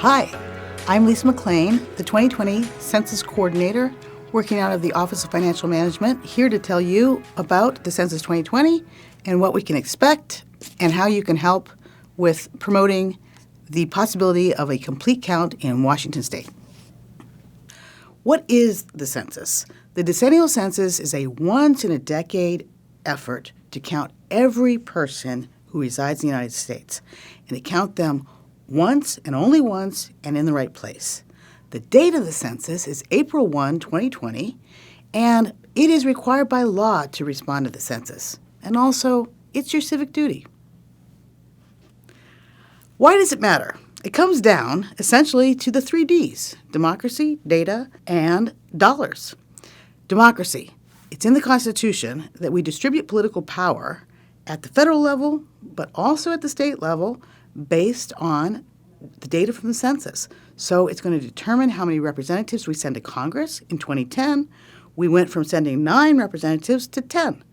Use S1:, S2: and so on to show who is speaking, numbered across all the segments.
S1: Hi, I'm Lisa McLean, the 2020 Census Coordinator, working out of the Office of Financial Management, here to tell you about the Census 2020 and what we can expect and how you can help with promoting the possibility of a complete count in Washington State. What is the census? The decennial census is a once-in-a-decade effort to count every person who resides in the United States and to count them once and only once and in the right place. The date of the census is April 1, 2020, and it is required by law to respond to the census. And also, it's your civic duty. Why does it matter? It comes down essentially to the 3 Ds: democracy, data, and dollars. Democracy. It's in the Constitution that we distribute political power at the federal level, but also at the state level, based on the data from the census. So it's going to determine how many representatives we send to Congress. In 2010, we went from sending 9 representatives to 10.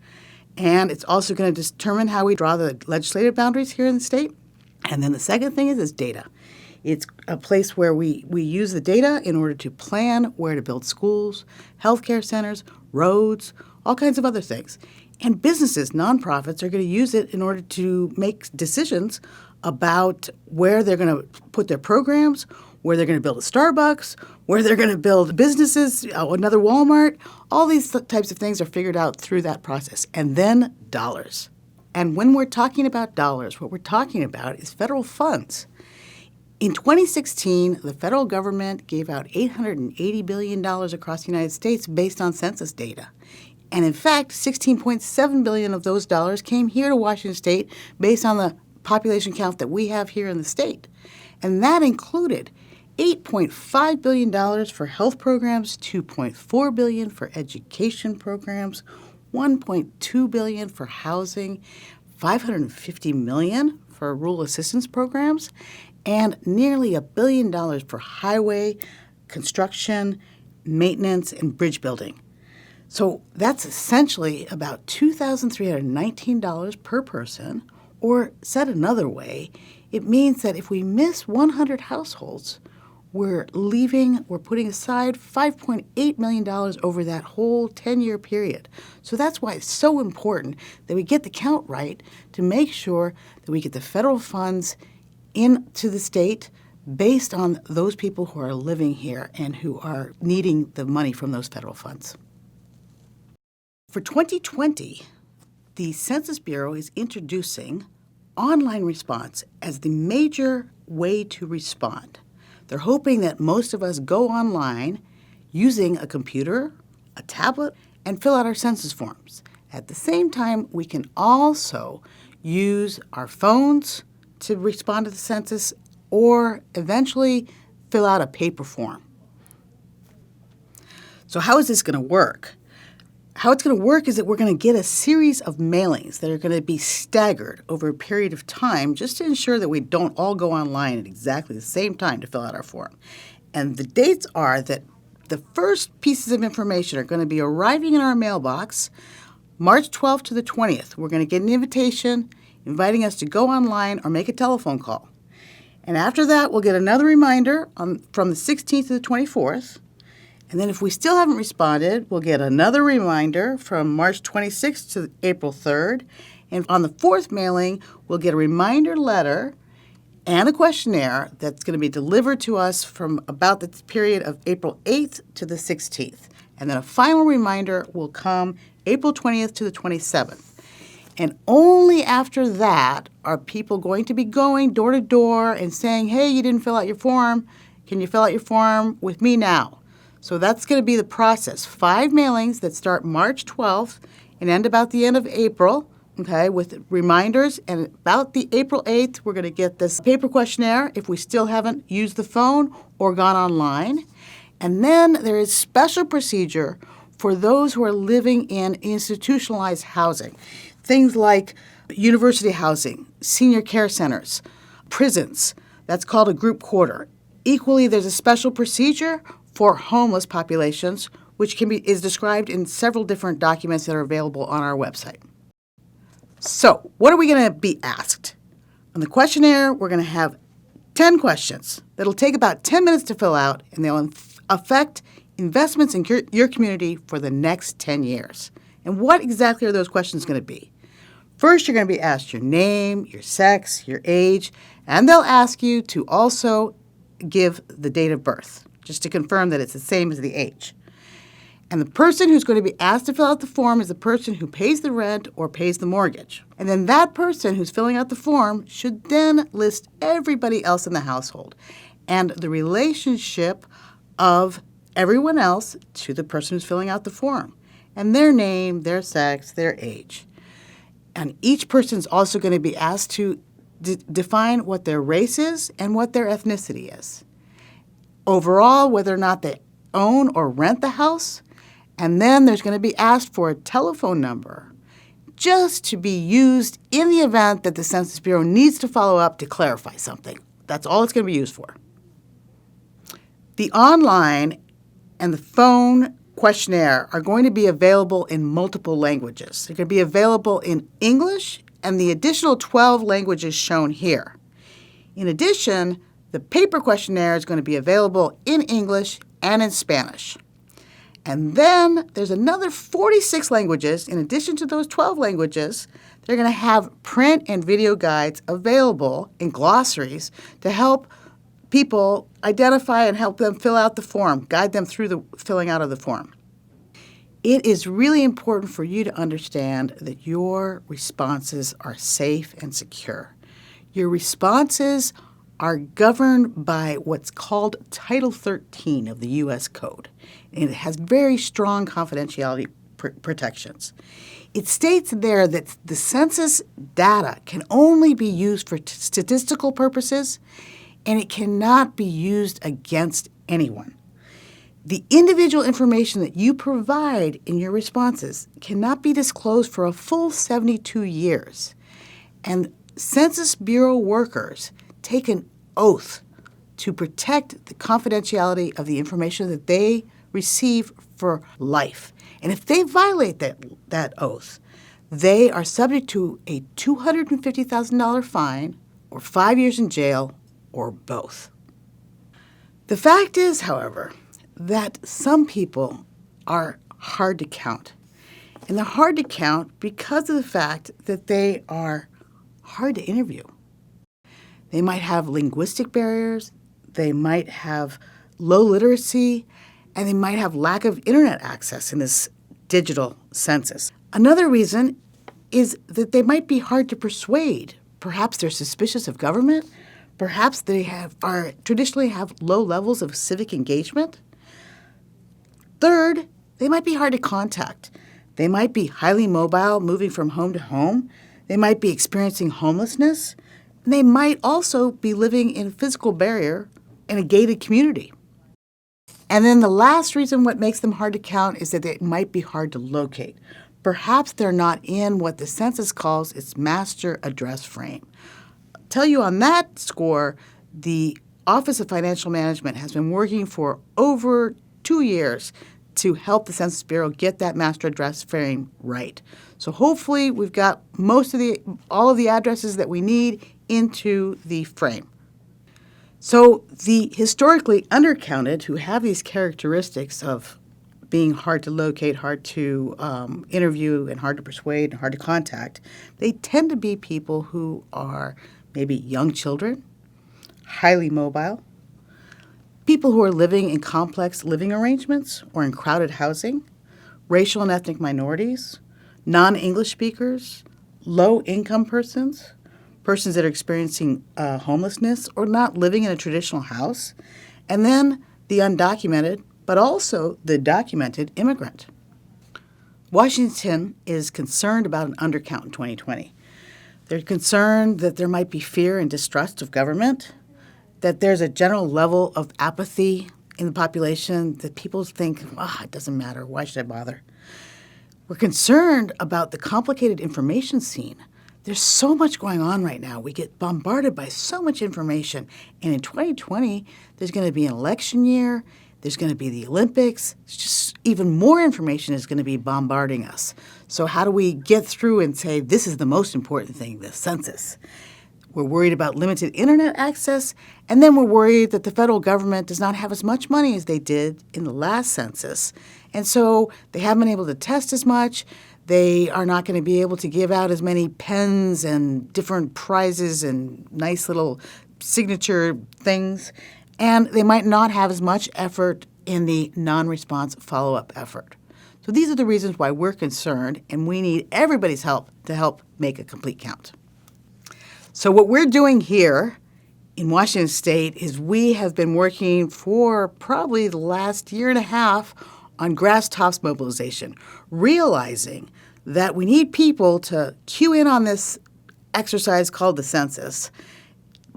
S1: And it's also going to determine how we draw the legislative boundaries here in the state. And then the second thing is data. It's a place where we use the data in order to plan where to build schools, healthcare centers, roads, all kinds of other things. And businesses, nonprofits, are going to use it in order to make decisions about where they're going to put their programs, where they're going to build a Starbucks, where they're going to build businesses, another Walmart. All these types of things are figured out through that process. And then dollars. And when we're talking about dollars, what we're talking about is federal funds. In 2016, the federal government gave out $880 billion across the United States based on census data. And in fact, $16.7 billion of those dollars came here to Washington State based on the population count that we have here in the state. And that included $8.5 billion for health programs, $2.4 billion for education programs, $1.2 billion for housing, $550 million for rural assistance programs, and nearly $1 billion for highway construction, maintenance, and bridge building. So that's essentially about $2,319 per person, or said another way, it means that if we miss 100 households, we're putting aside $5.8 million over that whole 10-year period. So that's why it's so important that we get the count right to make sure that we get the federal funds into the state based on those people who are living here and who are needing the money from those federal funds. For 2020, the Census Bureau is introducing online response as the major way to respond. They're hoping that most of us go online using a computer, a tablet, and fill out our census forms. At the same time, we can also use our phones to respond to the census or eventually fill out a paper form. So how is this going to work? How it's going to work is that we're going to get a series of mailings that are going to be staggered over a period of time just to ensure that we don't all go online at exactly the same time to fill out our form. And the dates are that the first pieces of information are going to be arriving in our mailbox March 12th to the 20th. We're going to get an invitation inviting us to go online or make a telephone call. And after that, we'll get another reminder from the 16th to the 24th. And then if we still haven't responded, we'll get another reminder from March 26th to April 3rd. And on the 4th mailing, we'll get a reminder letter and a questionnaire that's going to be delivered to us from about the period of April 8th to the 16th. And then a final reminder will come April 20th to the 27th. And only after that are people going to be going door to door and saying, hey, you didn't fill out your form. Can you fill out your form with me now? So that's going to be the process. 5 mailings that start March 12th and end about the end of April, okay, with reminders. And about the April 8th, we're going to get this paper questionnaire if we still haven't used the phone or gone online. And then there is special procedure for those who are living in institutionalized housing. Things like university housing, senior care centers, prisons. That's called a group quarter. Equally, there's a special procedure for homeless populations, which is described in several different documents that are available on our website. So, what are we going to be asked? On the questionnaire, we're going to have 10 questions that'll take about 10 minutes to fill out, and they'll affect investments in your community for the next 10 years. And what exactly are those questions going to be? First, you're going to be asked your name, your sex, your age, and they'll ask you to also give the date of birth, just to confirm that it's the same as the age. And the person who's going to be asked to fill out the form is the person who pays the rent or pays the mortgage. And then that person who's filling out the form should then list everybody else in the household and the relationship of everyone else to the person who's filling out the form, and their name, their sex, their age. And each person's also going to be asked to define what their race is and what their ethnicity is. Overall, whether or not they own or rent the house. And then there's going to be asked for a telephone number just to be used in the event that the Census Bureau needs to follow up to clarify something. That's all it's going to be used for. The online and the phone questionnaire are going to be available in multiple languages. They're going to be available in English and the additional 12 languages shown here. In addition, the paper questionnaire is going to be available in English and in Spanish. And then there's another 46 languages. In addition to those 12 languages, they're going to have print and video guides available in glossaries to help people identify and help them fill out the form, guide them through the filling out of the form. It is really important for you to understand that your responses are safe and secure. Your responses are governed by what's called Title 13 of the U.S. Code, and it has very strong confidentiality protections. It states there that the census data can only be used for statistical purposes, and it cannot be used against anyone. The individual information that you provide in your responses cannot be disclosed for a full 72 years, and Census Bureau workers take an oath to protect the confidentiality of the information that they receive for life. And if they violate that oath, they are subject to a $250,000 fine or 5 years in jail or both. The fact is, however, that some people are hard to count. And they're hard to count because of the fact that they are hard to interview. They might have linguistic barriers, they might have low literacy, and they might have lack of internet access in this digital census. Another reason is that they might be hard to persuade. Perhaps they're suspicious of government. Perhaps they traditionally have low levels of civic engagement. Third, they might be hard to contact. They might be highly mobile, moving from home to home. They might be experiencing homelessness. And they might also be living in a physical barrier in a gated community. And then the last reason what makes them hard to count is that they might be hard to locate. Perhaps they're not in what the census calls its master address frame. I'll tell you on that score, the Office of Financial Management has been working for over 2 years to help the Census Bureau get that master address frame right. So hopefully we've got all of the addresses that we need into the frame. So the historically undercounted, who have these characteristics of being hard to locate, hard to interview, and hard to persuade, and hard to contact, they tend to be people who are maybe young children, highly mobile, people who are living in complex living arrangements or in crowded housing, racial and ethnic minorities, non-English speakers, low-income persons, persons that are experiencing homelessness or not living in a traditional house, and then the undocumented, but also the documented immigrant. Washington is concerned about an undercount in 2020. They're concerned that there might be fear and distrust of government, that there's a general level of apathy in the population, that people think, it doesn't matter, why should I bother? We're concerned about the complicated information scene. There's so much going on right now. We get bombarded by so much information. And in 2020, there's going to be an election year. There's going to be the Olympics. It's just even more information is going to be bombarding us. So how do we get through and say this is the most important thing, the census? We're worried about limited internet access, and then we're worried that the federal government does not have as much money as they did in the last census. And so they haven't been able to test as much. They are not going to be able to give out as many pens and different prizes and nice little signature things. And they might not have as much effort in the non-response follow-up effort. So these are the reasons why we're concerned, and we need everybody's help to help make a complete count. So what we're doing here in Washington State is we have been working for probably the last year and a half on grass tops mobilization, realizing that we need people to cue in on this exercise called the census,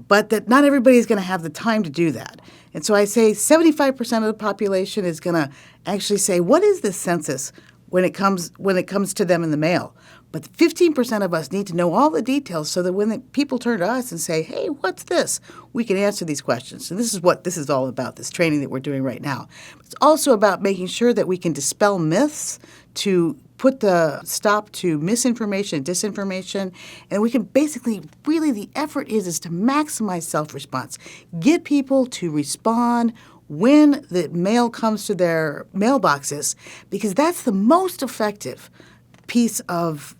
S1: but that not everybody's going to have the time to do that. And so I say 75% of the population is going to actually say, what is this census when it comes to them in the mail? But 15% of us need to know all the details so that when the people turn to us and say, hey, what's this? We can answer these questions. And this is what this is all about, this training that we're doing right now. It's also about making sure that we can dispel myths to put the stop to misinformation, disinformation, and we can basically, really the effort is to maximize self-response. Get people to respond when the mail comes to their mailboxes, because that's the most effective piece of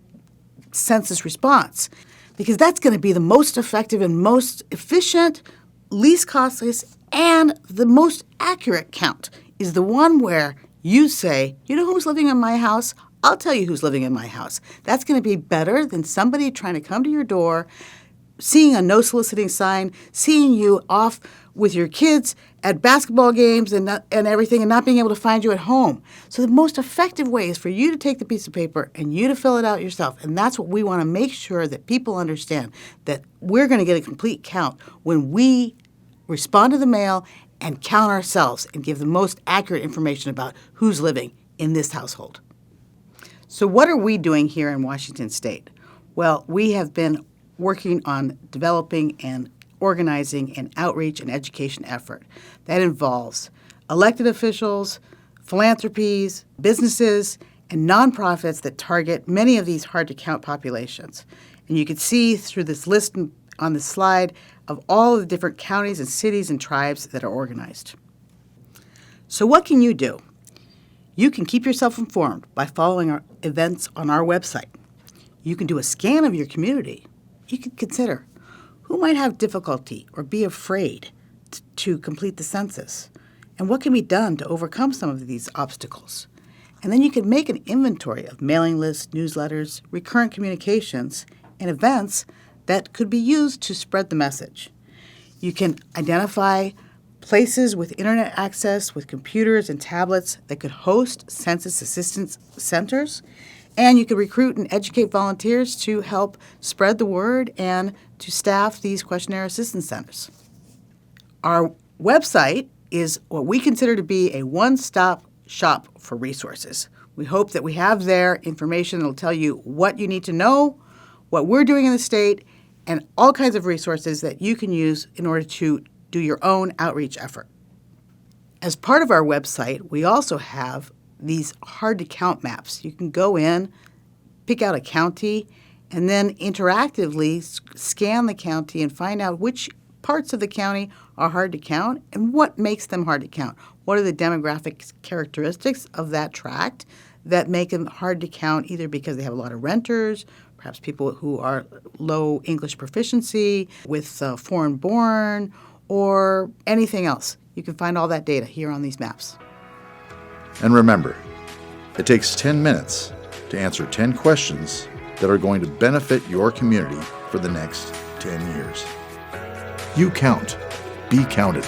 S1: census response, because that's going to be the most effective and most efficient, least costliest, and the most accurate count is the one where you say, you know who's living in my house? I'll tell you who's living in my house. That's going to be better than somebody trying to come to your door, seeing a no soliciting sign, seeing you off with your kids at basketball games and everything and not being able to find you at home. So the most effective way is for you to take the piece of paper and you to fill it out yourself. And that's what we want to make sure that people understand, that we're going to get a complete count when we respond to the mail and count ourselves and give the most accurate information about who's living in this household. So what are we doing here in Washington State? Well, we have been working on developing and organizing an outreach and education effort that involves elected officials, philanthropies, businesses, and nonprofits that target many of these hard-to-count populations. And you can see through this list on the slide of all of the different counties and cities and tribes that are organized. So what can you do? You can keep yourself informed by following our events on our website. You can do a scan of your community. You can consider who might have difficulty or be afraid to complete the census, and what can be done to overcome some of these obstacles. And then you can make an inventory of mailing lists, newsletters, recurrent communications, and events that could be used to spread the message. You can identify places with internet access, with computers and tablets that could host census assistance centers, and you could recruit and educate volunteers to help spread the word and to staff these questionnaire assistance centers. Our website is what we consider to be a one-stop shop for resources. We hope that we have there information that will tell you what you need to know, what we're doing in the state, and all kinds of resources that you can use in order to do your own outreach effort. As part of our website, we also have these hard-to-count maps. You can go in, pick out a county, and then interactively scan the county and find out which parts of the county are hard to count and what makes them hard to count. What are the demographic characteristics of that tract that make them hard to count, either because they have a lot of renters, perhaps people who are low English proficiency, with foreign-born, or anything else. You can find all that data here on these maps.
S2: And remember, it takes 10 minutes to answer 10 questions that are going to benefit your community for the next 10 years. You count. Be counted.